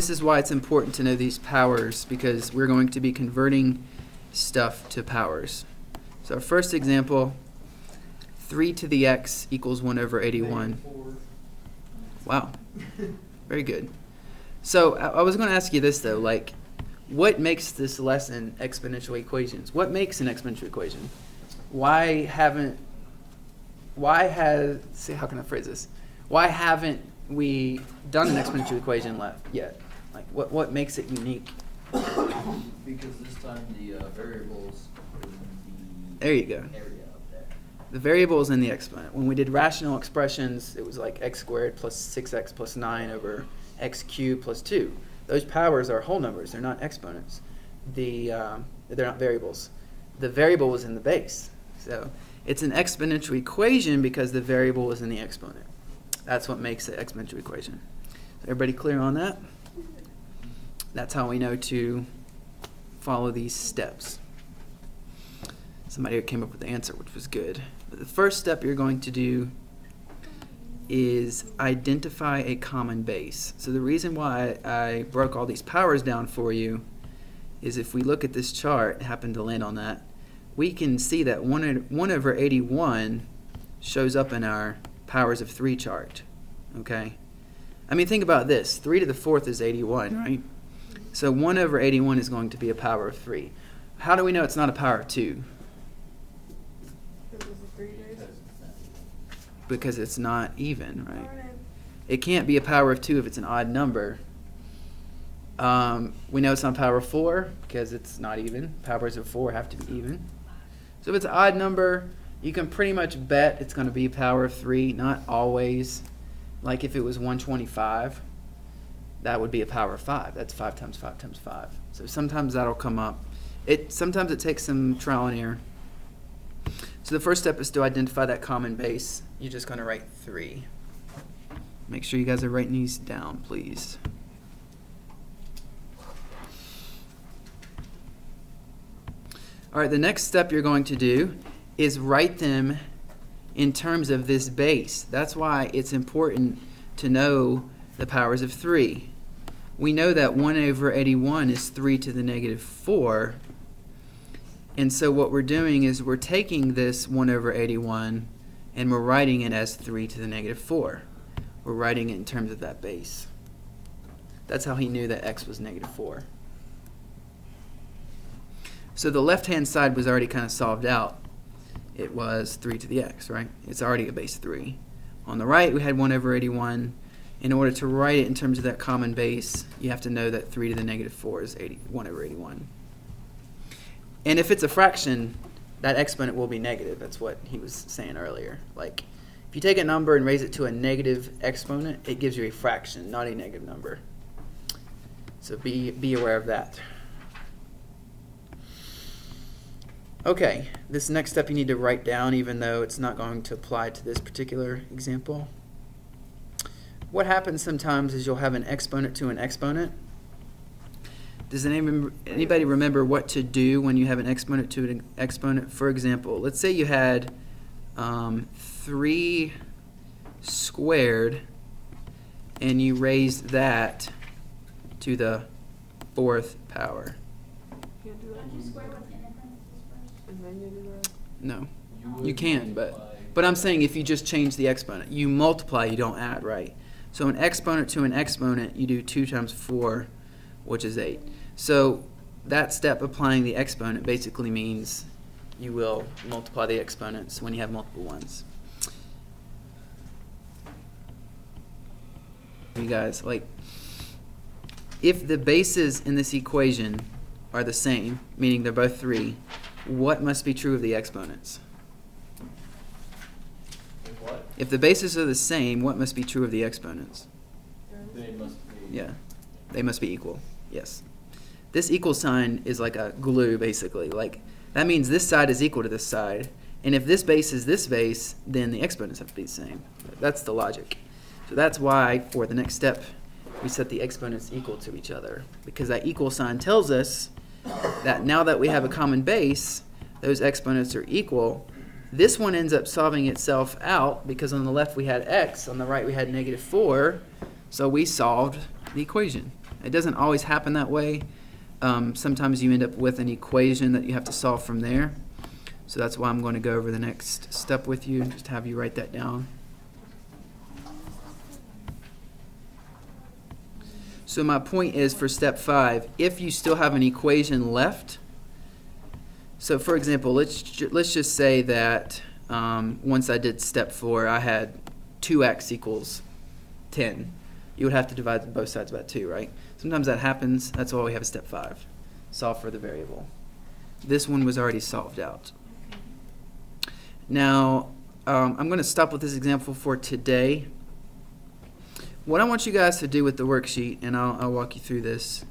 This is why it's important to know these powers, because we're going to be converting stuff to powers. So our first example, 3 to the x equals 1 over 81. Wow. Very good. So I was going to ask you this, though. Like, what makes this lesson exponential equations? What makes an exponential equation? Why haven't we done an exponential equation yet? Like, what makes it unique? Because this time the variables are in the There you go. area up there. The variable is in the exponent. When we did rational expressions, it was like x squared plus 6x plus 9 over x cubed plus 2. Those powers are whole numbers. They're not exponents. They're not variables. The variable was in the base. So it's an exponential equation because the variable is in the exponent. That's what makes it exponential equation. Everybody clear on that? That's how we know to follow these steps. Somebody came up with the answer, which was good. But the first step you're going to do is identify a common base. So the reason why I broke all these powers down for you is if we look at this chart, happen to land on that, we can see that 1 over 81 shows up in our powers of 3 chart. Okay? I mean, think about this. 3 to the 4th is 81, right? So 1 over 81 is going to be a power of 3. How do we know it's not a power of 2? Because it's not even, right? It can't be a power of 2 if it's an odd number. We know it's not a power of 4 because it's not even. Powers of 4 have to be even. So if it's an odd number, you can pretty much bet it's going to be a power of 3, not always. Like if it was 125, that would be a power of 5. That's 5 times 5 times 5. So sometimes that'll come up. Sometimes it takes some trial and error. So the first step is to identify that common base. You're just going to write 3. Make sure you guys are writing these down, please. All right, the next step you're going to do is write them in terms of this base. That's why it's important to know the powers of 3. We know that 1 over 81 is 3 to the negative 4. And so what we're doing is we're taking this 1 over 81 and we're writing it as 3 to the negative 4. We're writing it in terms of that base. That's how he knew that x was negative 4. So the left-hand side was already kind of solved out. It was 3 to the x, right? It's already a base 3. On the right, we had 1 over 81. In order to write it in terms of that common base, you have to know that 3 to the negative 4 is 1 over 81. And if it's a fraction, that exponent will be negative. That's what he was saying earlier. Like, if you take a number and raise it to a negative exponent, it gives you a fraction, not a negative number. So be aware of that. Okay, this next step you need to write down, even though it's not going to apply to this particular example. What happens sometimes is you'll have an exponent to an exponent. Does anybody remember what to do when you have an exponent to an exponent? For example, let's say you had 3 squared and you raised that to the 4th power. No, you can, but I'm saying if you just change the exponent, you multiply, you don't add, right? So an exponent to an exponent, you do 2 times 4, which is 8. So that step, applying the exponent, basically means you will multiply the exponents when you have multiple ones. You guys, like, if the bases in this equation are the same, meaning they're both 3, what must be true of the exponents? What? If the bases are the same, what must be true of the exponents? They must be. Yeah, they must be equal. Yes. This equal sign is like a glue, basically. Like, that means this side is equal to this side. And if this base is this base, then the exponents have to be the same. That's the logic. So that's why, for the next step, we set the exponents equal to each other. Because that equal sign tells us that now that we have a common base, those exponents are equal. This one ends up solving itself out because on the left we had x, on the right we had negative 4. So we solved the equation. It doesn't always happen that way. Sometimes you end up with an equation that you have to solve from there. So that's why I'm going to go over the next step with you, just have you write that down. So my point is, for step 5, if you still have an equation left, so for example, let's just say that once I did step 4, I had 2x equals 10. You would have to divide both sides by 2, right? Sometimes that happens. That's why we have a step 5. Solve for the variable. This one was already solved out. Now, I'm going to stop with this example for today. What I want you guys to do with the worksheet, and I'll walk you through this.